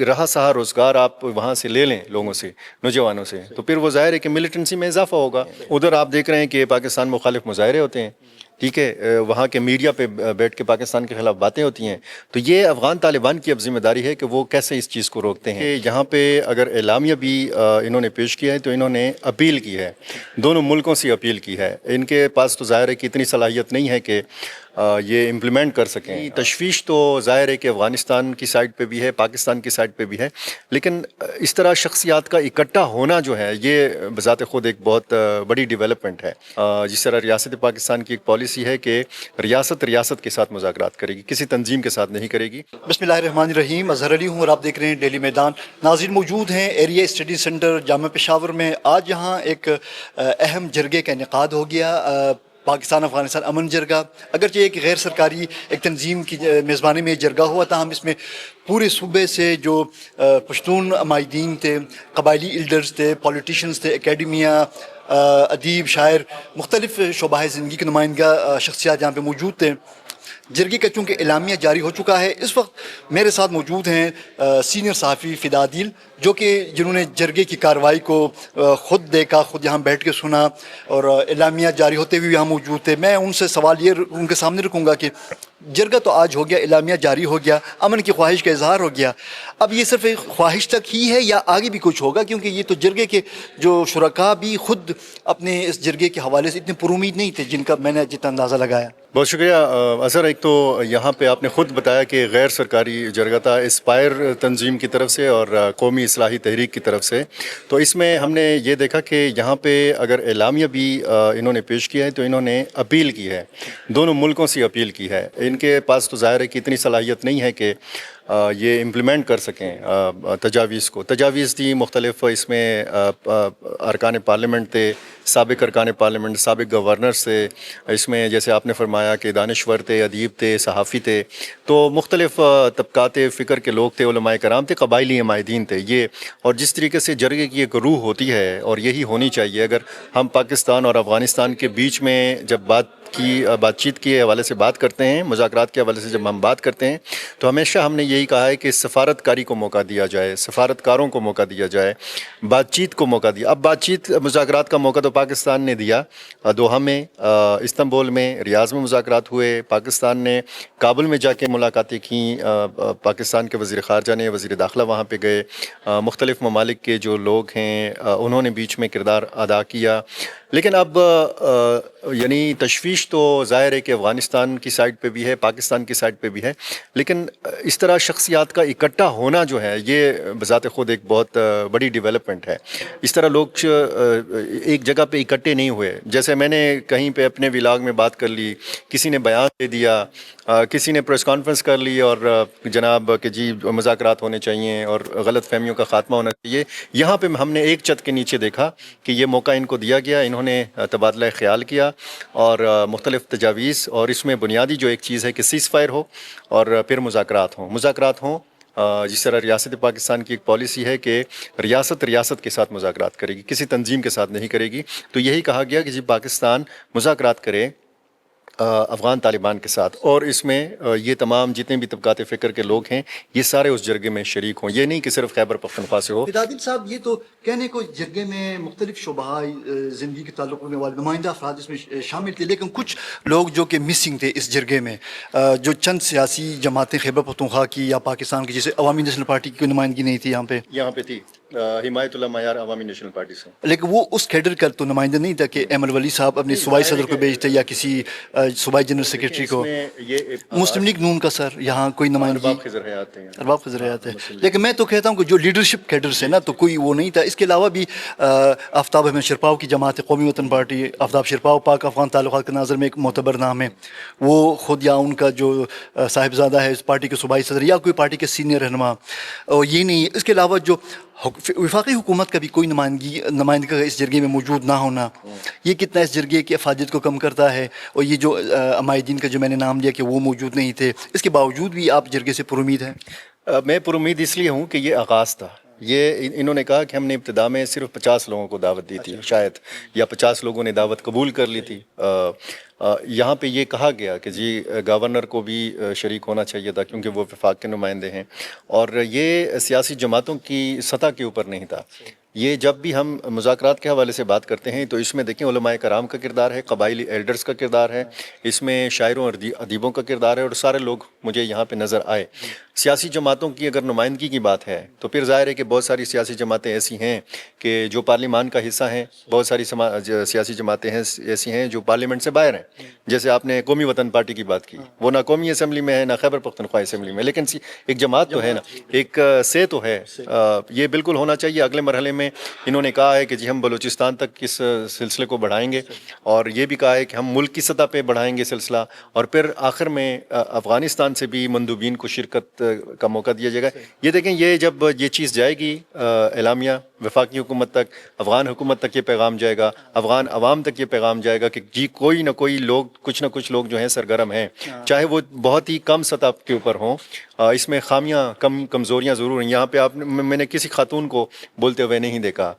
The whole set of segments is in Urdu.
ایک رہا سہا روزگار آپ وہاں سے لے لیں لوگوں سے، نوجوانوں سے، تو پھر وہ ظاہر ہے کہ ملیٹنسی میں اضافہ ہوگا. ادھر آپ دیکھ رہے ہیں کہ پاکستان مخالف مظاہرے ہوتے ہیں، ٹھیک ہے، وہاں کے میڈیا پہ بیٹھ کے پاکستان کے خلاف باتیں ہوتی ہیں. تو یہ افغان طالبان کی اب ذمہ داری ہے کہ وہ کیسے اس چیز کو روکتے ہیں. یہاں پہ اگر اعلامیہ بھی انہوں نے پیش کیا ہے تو انہوں نے اپیل کی ہے، دونوں ملکوں سے اپیل کی ہے. ان کے پاس تو ظاہر ہے کہ اتنی صلاحیت نہیں ہے کہ یہ امپلیمنٹ کر سکیں. تشویش تو ظاہر ہے کہ افغانستان کی سائڈ پہ بھی ہے، پاکستان کی سائڈ پہ بھی ہے، لیکن اس طرح شخصیات کا اکٹھا ہونا جو ہے یہ بذات خود ایک بہت بڑی ڈیولپمنٹ ہے. جس طرح ریاست پاکستان کی ایک پالیسی ہے کہ ریاست کے ساتھ مذاکرات کرے گی، کسی تنظیم کے ساتھ نہیں کرے گی. بسم اللہ الرحمن الرحیم. اظہر علی ہوں اور آپ دیکھ رہے ہیں ڈیلی میدان. ناظرین موجود ہیں ایریا اسٹڈی سینٹر جامعہ پشاور میں. آج یہاں ایک اہم جرگے کا انعقاد ہو گیا، پاکستان افغانستان امن جرگہ. اگرچہ ایک غیر سرکاری ایک تنظیم کی میزبانی میں جرگہ ہوا تھا، ہم اس میں پورے صوبے سے جو پشتون عمائدین تھے، قبائلی ایلڈرز تھے، پولیٹیشنز تھے، اکیڈمیا، ادیب، شاعر، مختلف شعبہ زندگی کے نمائندہ شخصیات یہاں پہ موجود تھے. جرگے کا چونکہ اعلامیہ جاری ہو چکا ہے، اس وقت میرے ساتھ موجود ہیں سینئر صحافی فدا عدیل، جو کہ جنہوں نے جرگے کی کارروائی کو خود دیکھا، خود یہاں بیٹھ کے سنا اور اعلامیہ جاری ہوتے ہوئے یہاں موجود تھے. میں ان سے سوال یہ ان کے سامنے رکھوں گا کہ جرگہ تو آج ہو گیا، اعلامیہ جاری ہو گیا، امن کی خواہش کا اظہار ہو گیا. اب یہ صرف ایک خواہش تک ہی ہے یا آگے بھی کچھ ہوگا؟ کیونکہ یہ تو جرگے کے جو شرکاء بھی خود اپنے اس جرگے کے حوالے سے اتنے پر امید نہیں تھے جن کا میں نے جتنا اندازہ لگایا. بہت شکریہ اظہر. ایک تو یہاں پہ آپ نے خود بتایا کہ غیر سرکاری جرگہ تھا، اسپائر تنظیم کی طرف سے اور قومی اصلاحی تحریک کی طرف سے. تو اس میں ہم نے یہ دیکھا کہ یہاں پہ اگر اعلامیہ بھی انہوں نے پیش کیا ہے تو انہوں نے اپیل کی ہے، دونوں ملکوں سے اپیل کی ہے. ان کے پاس تو ظاہر ہے کہ اتنی صلاحیت نہیں ہے کہ یہ امپلیمنٹ کر سکیں تجاویز کو. تجاویز تھی مختلف، اس میں ارکان پارلیمنٹ تھے، سابق ارکان پارلیمنٹ، سابق گورنرز تھے، اس میں جیسے آپ نے فرمایا کہ دانشور تھے، ادیب تھے، صحافی تھے. تو مختلف طبقات فکر کے لوگ تھے، علماء کرام تھے، قبائلی عمائدین تھے. یہ اور جس طریقے سے جرگے کی ایک روح ہوتی ہے اور یہی ہونی چاہیے. اگر ہم پاکستان اور افغانستان کے بیچ میں جب بات چیت کے حوالے سے بات کرتے ہیں، مذاکرات کے حوالے سے جب ہم بات کرتے ہیں، تو ہمیشہ ہم نے یہی کہا ہے کہ سفارت کاری کو موقع دیا جائے، سفارتکاروں کو موقع دیا جائے، بات چیت کو موقع دیا. اب بات چیت مذاکرات کا موقع تو پاکستان نے دیا، دوحہ میں، استنبول میں، ریاض میں مذاکرات ہوئے. پاکستان نے کابل میں جا کے ملاقاتیں کیں، پاکستان کے وزیر خارجہ نے، وزیر داخلہ وہاں پہ گئے، مختلف ممالک کے جو لوگ ہیں انہوں نے بیچ میں کردار ادا کیا. لیکن اب یعنی تشویش تو ظاہر ہے کہ افغانستان کی سائڈ پہ بھی ہے، پاکستان کی سائڈ پہ بھی ہے، لیکن اس طرح شخصیات کا اکٹھا ہونا جو ہے یہ بذات خود ایک بہت بڑی ڈیولپمنٹ ہے. اس طرح لوگ ایک جگہ پہ اکٹھے نہیں ہوئے. جیسے میں نے کہیں پہ اپنے ولاگ میں بات کر لی، کسی نے بیان دے دیا، کسی نے پریس کانفرنس کر لی اور جناب کہ جی مذاکرات ہونے چاہیے اور غلط فہمیوں کا خاتمہ ہونا چاہیے. یہاں پہ ہم نے ایک چھت کے نیچے دیکھا کہ یہ موقع ان کو دیا گیا، انہوں نے تبادلہ خیال کیا اور مختلف تجاویز، اور اس میں بنیادی جو ایک چیز ہے کہ سیز فائر ہو اور پھر مذاکرات ہوں. جس طرح ریاست پاکستان کی ایک پالیسی ہے کہ ریاست کے ساتھ مذاکرات کرے گی، کسی تنظیم کے ساتھ نہیں کرے گی. تو یہی کہا گیا کہ جی پاکستان مذاکرات کرے افغان طالبان کے ساتھ، اور اس میں یہ تمام جتنے بھی طبقات فکر کے لوگ ہیں یہ سارے اس جرگے میں شریک ہوں. یہ نہیں کہ صرف خیبر پختونخوا سے ہو. فدا عدیل صاحب، یہ تو کہنے کو جرگے میں مختلف شعبہ زندگی کے تعلق رکھنے والے نمائندہ افراد اس میں شامل تھے، لیکن کچھ لوگ جو کہ مسنگ تھے اس جرگے میں، جو چند سیاسی جماعتیں خیبر پختونخوا کی یا پاکستان کی، جیسے عوامی نیشنل پارٹی کی کوئی نمائندگی نہیں تھی یہاں پہ تھی حمایت اللہ معیار عوامی نیشنل پارٹی سے، لیکن وہ اس کیڈر کا تو نمائندہ نہیں تھا کہ احمد ولی صاحب اپنے صوبائی صدر کو بھیجتے یا کسی صوبائی جنرل سیکرٹری کو. مسلم لیگ نون کا سر یہاں کوئی نمائندگی، ارباب خضر حیات ہے. لیکن میں تو کہتا ہوں کہ جو لیڈرشپ کیڈر سے نا تو کوئی وہ نہیں تھا. اس کے علاوہ بھی آفتاب احمد شرپاؤ کی جماعت قومی وطن پارٹی، آفتاب شرپاؤ پاک افغان تعلقات کے ناظر میں ایک معتبر نام ہے، وہ خود یا ان کا جو صاحبزادہ ہے اس پارٹی کے صوبائی صدر یا کوئی پارٹی کے سینئر رہنما، اور یہ نہیں. اس کے علاوہ جو وفاقی حکومت کا بھی کوئی نمائندگی اس جرگے میں موجود نہ ہونا، یہ کتنا اس جرگے کی افادیت کو کم کرتا ہے. اور یہ جو عمائدین کا جو میں نے نام لیا کہ وہ موجود نہیں تھے، اس کے باوجود بھی آپ جرگے سے پر امید ہیں؟ میں پر امید اس لیے ہوں کہ یہ آغاز تھا. یہ انہوں نے کہا کہ ہم نے ابتدا میں صرف 50 لوگوں کو دعوت دی تھی شاید، یا 50 لوگوں نے دعوت قبول کر لی تھی۔ یہاں پہ یہ کہا گیا کہ جی گورنر کو بھی شریک ہونا چاہیے تھا کیونکہ وہ وفاق کے نمائندے ہیں، اور یہ سیاسی جماعتوں کی سطح کے اوپر نہیں تھا۔ یہ جب بھی ہم مذاکرات کے حوالے سے بات کرتے ہیں تو اس میں دیکھیں علماء کرام کا کردار ہے، قبائلی ایلڈرز کا کردار ہے، اس میں شاعروں اور ادیبوں کا کردار ہے، اور سارے لوگ مجھے یہاں پہ نظر آئے۔ سیاسی جماعتوں کی اگر نمائندگی کی بات ہے تو پھر ظاہر ہے کہ بہت ساری سیاسی جماعتیں ایسی ہیں کہ جو پارلیمان کا حصہ ہیں، بہت ساری سیاسی جماعتیں ہیں ایسی ہیں جو پارلیمنٹ سے باہر ہیں، جیسے آپ نے قومی وطن پارٹی کی بات کی، وہ نہ قومی اسمبلی میں ہے نہ خیبر پختونخوا اسمبلی میں، لیکن ایک جماعت تو ہے نا، ایک سے تو ہے۔ یہ بالکل ہونا چاہیے۔ اگلے مرحلے میں انہوں نے کہا ہے کہ جی ہم بلوچستان تک اس سلسلے کو بڑھائیں گے، اور یہ بھی کہا ہے کہ ہم ملک کی سطح پہ بڑھائیں گے سلسلہ، اور پھر آخر میں افغانستان سے بھی مندوبین کو شرکت کا موقع دیا جائے گا۔ یہ دیکھیں، یہ جب یہ چیز جائے گی اعلامیہ وفاقی حکومت تک، افغان حکومت تک یہ پیغام جائے گا، افغان عوام تک یہ پیغام جائے گا کہ جی کوئی نہ کوئی لوگ، کچھ نہ کچھ لوگ جو ہیں سرگرم ہیں، چاہے وہ بہت ہی کم سطح کے اوپر ہوں، اس میں خامیاں کمزوریاں ضرور ہیں۔ یہاں پہ میں نے کسی خاتون کو بولتے ہوئے نہیں دیکھا،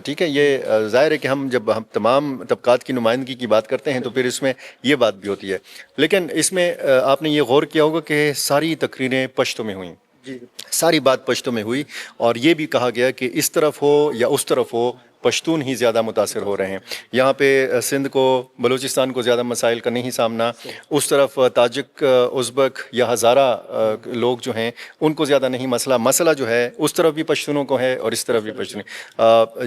ٹھیک ہے۔ یہ ظاہر ہے کہ جب ہم تمام طبقات کی نمائندگی کی بات کرتے ہیں تو پھر اس میں یہ بات بھی ہوتی ہے، لیکن اس میں آپ نے یہ غور کیا ہوگا کہ ساری تقریریں پشتو میں ہوئیں، ساری بات پشتو میں ہوئی، اور یہ بھی کہا گیا کہ اس طرف ہو یا اس طرف ہو، پشتون ہی زیادہ متاثر ہو رہے ہیں۔ یہاں پہ سندھ کو، بلوچستان کو زیادہ مسائل کا نہیں سامنا، اس طرف تاجک، ازبک یا ہزارہ لوگ جو ہیں ان کو زیادہ نہیں مسئلہ جو ہے اس طرف بھی پشتونوں کو ہے اور اس طرف بھی پشتون۔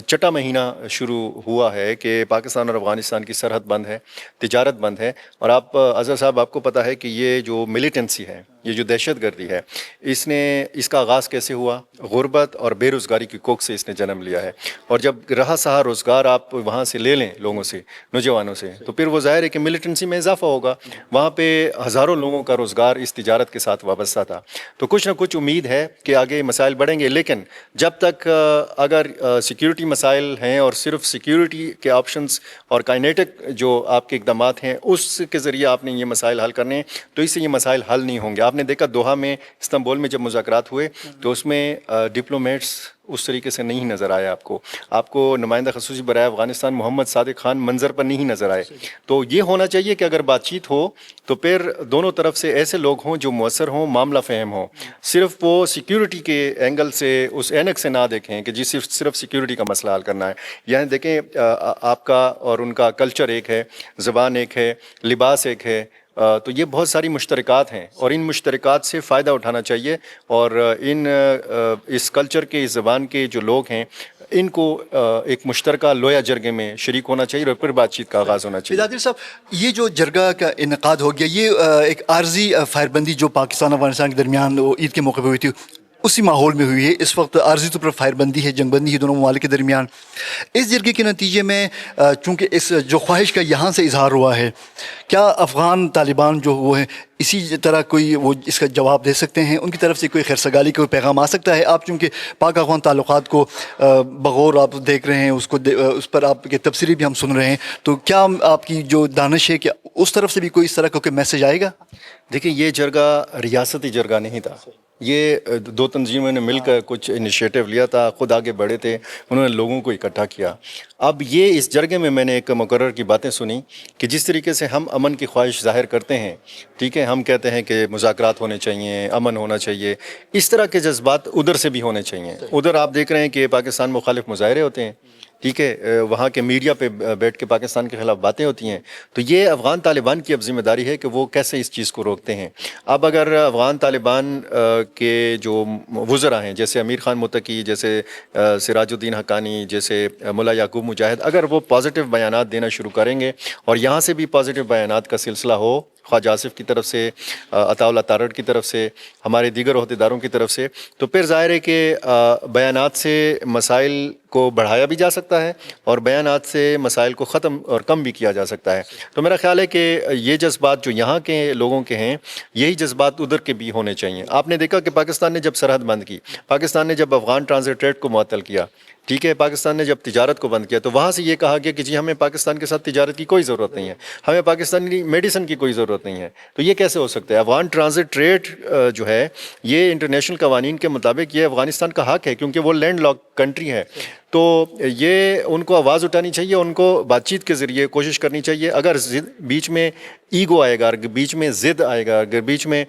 چھٹا مہینہ شروع ہوا ہے کہ پاکستان اور افغانستان کی سرحد بند ہے، تجارت بند ہے، اور آپ اظہر صاحب آپ کو پتہ ہے کہ یہ جو ملیٹنسی ہے، یہ جو دہشت گردی ہے، اس کا آغاز کیسے ہوا؟ غربت اور بے روزگاری کی کوکھ سے اس نے جنم لیا ہے، اور جب رہا سہا روزگار آپ وہاں سے لے لیں لوگوں سے، نوجوانوں سے، تو پھر وہ ظاہر ہے کہ ملیٹنسی میں اضافہ ہوگا۔ وہاں پہ ہزاروں لوگوں کا روزگار اس تجارت کے ساتھ وابستہ تھا، تو کچھ نہ کچھ امید ہے کہ آگے مسائل بڑھیں گے، لیکن جب تک اگر سیکیورٹی مسائل ہیں اور صرف سیکیورٹی کے آپشنز اور کائنیٹک جو آپ کے اقدامات ہیں اس کے ذریعے آپ نے یہ مسائل حل کرنے ہیں، تو اس سے یہ مسائل حل نہیں ہوں گے۔ آپ نے دیکھا دوحہ میں، استنبول میں جب مذاکرات ہوئے تو اس میں ڈپلومیٹس اس طریقے سے نہیں نظر آئے، آپ کو نمائندہ خصوصی برائے افغانستان محمد صادق خان منظر پر نہیں نظر آئے۔ تو یہ ہونا چاہیے کہ اگر بات چیت ہو تو پھر دونوں طرف سے ایسے لوگ ہوں جو مؤثر ہوں، معاملہ فہم ہوں، صرف وہ سیکیورٹی کے اینگل سے، اس اینک سے نہ دیکھیں کہ جی صرف سیکیورٹی کا مسئلہ حل کرنا ہے۔ یعنی دیکھیں، آپ کا اور ان کا کلچر ایک ہے، زبان ایک ہے، لباس ایک ہے، تو یہ بہت ساری مشترکات ہیں، اور ان مشترکات سے فائدہ اٹھانا چاہیے، اور اس کلچر کے، اس زبان کے جو لوگ ہیں ان کو ایک مشترکہ لویا جرگے میں شریک ہونا چاہیے، اور پھر بات چیت کا آغاز ہونا چاہیے۔ عادل صاحب، یہ جو جرگہ کا انعقاد ہو گیا، یہ ایک عارضی فائر بندی جو پاکستان اور افغانستان کے درمیان عید کے موقع پہ ہوئی تھی، اسی ماحول میں ہوئی ہے۔ اس وقت عارضی طور پر فائر بندی ہے، جنگ بندی ہے دونوں ممالک کے درمیان۔ اس جرگے کے نتیجے میں چونکہ اس جو خواہش کا یہاں سے اظہار ہوا ہے، کیا افغان طالبان جو وہ ہیں اسی طرح کوئی وہ اس کا جواب دے سکتے ہیں؟ ان کی طرف سے کوئی خیر سگالی کوئی پیغام آ سکتا ہے؟ آپ چونکہ پاک افغان تعلقات کو بغور آپ دیکھ رہے ہیں، اس پر آپ کے تبصرے بھی ہم سن رہے ہیں، تو کیا آپ کی جو دانش ہے کہ اس طرف سے بھی کوئی اس طرح کا کوئی میسج آئے گا؟ دیکھیں، یہ جرگہ ریاستی جرگہ نہیں تھا، یہ دو تنظیموں نے مل کر کچھ انیشیٹو لیا تھا، خود آگے بڑھے تھے، انہوں نے لوگوں کو اکٹھا کیا۔ اب یہ اس جرگے میں نے ایک مقرر کی باتیں سنی کہ جس طریقے سے ہم امن کی خواہش ظاہر کرتے ہیں، ٹھیک ہے، ہم کہتے ہیں کہ مذاکرات ہونے چاہیے، امن ہونا چاہیے، اس طرح کے جذبات ادھر سے بھی ہونے چاہیے۔ ادھر آپ دیکھ رہے ہیں کہ پاکستان مخالف مظاہرے ہوتے ہیں، ٹھیک ہے، وہاں کے میڈیا پہ بیٹھ کے پاکستان کے خلاف باتیں ہوتی ہیں، تو یہ افغان طالبان کی اب ذمہ داری ہے کہ وہ کیسے اس چیز کو روکتے ہیں۔ اب اگر افغان طالبان کے جو وزراء ہیں، جیسے امیر خان متقی، جیسے سراج الدین حقانی، جیسے ملا یعقوب مجاہد، اگر وہ پازیٹیو بیانات دینا شروع کریں گے اور یہاں سے بھی پازیٹیو بیانات کا سلسلہ ہو، خواجہ آصف کی طرف سے، عطا اللہ تارڑ کی طرف سے، ہمارے دیگر عہدیداروں کی طرف سے، تو پھر ظاہر ہے کہ بیانات سے مسائل کو بڑھایا بھی جا سکتا ہے اور بیانات سے مسائل کو ختم اور کم بھی کیا جا سکتا ہے۔ تو میرا خیال ہے کہ یہ جذبات جو یہاں کے لوگوں کے ہیں، یہی جذبات ادھر کے بھی ہونے چاہیے۔ آپ نے دیکھا کہ پاکستان نے جب سرحد بند کی، پاکستان نے جب افغان ٹرانزٹ ریٹ کو معطل کیا، ٹھیک ہے، پاکستان نے جب تجارت کو بند کیا تو وہاں سے یہ کہا گیا کہ جی ہمیں پاکستان کے ساتھ تجارت کی کوئی ضرورت نہیں ہے، ہمیں پاکستانی میڈیسن کی کوئی ضرورت نہیں ہے. تو یہ کیسے ہو سکتا ہے؟ افغان ٹرانزٹ ریٹ جو ہے یہ انٹرنیشنل قوانین کے مطابق یہ افغانستان کا حق ہے، کیونکہ وہ لینڈ لاک کنٹری ہے. تو یہ ان کو آواز اٹھانی چاہیے، ان کو بات چیت کے ذریعے کوشش کرنی چاہیے. اگر بیچ میں ایگو آئے گا، اگر بیچ میں ضد آئے گا، اگر بیچ میں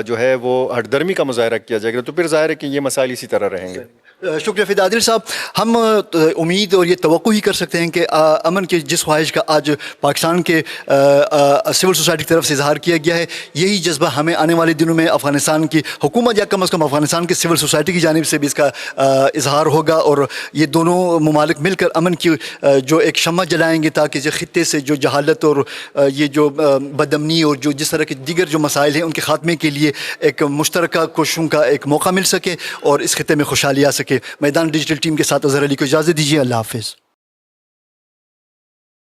جو ہے وہ ہٹ درمی کا مظاہرہ کیا جائے گا تو پھر ظاہر ہے کہ یہ مسائل اسی طرح رہیں گے. شکریہ فدا عادل صاحب. ہم امید اور یہ توقع ہی کر سکتے ہیں کہ امن کی جس خواہش کا آج پاکستان کے سول سوسائٹی کی طرف سے اظہار کیا گیا ہے، یہی جذبہ ہمیں آنے والے دنوں میں افغانستان کی حکومت یا کم از کم افغانستان کی سول سوسائٹی کی جانب سے بھی اس کا اظہار ہوگا، اور یہ دونوں ممالک مل کر امن کی جو ایک شمع جلائیں گے تاکہ اس خطے سے جو جہالت اور یہ جو بدامنی اور جو جس طرح کے دیگر جو مسائل ہیں ان کے خاتمے کے لیے ایک مشترکہ کوششوں کا ایک موقع مل سکے اور اس خطے میں خوشحالی آ سکے. میدان ڈیجیٹل ٹیم کے ساتھ اظہر علی کو اجازت دیجیے. اللہ حافظ.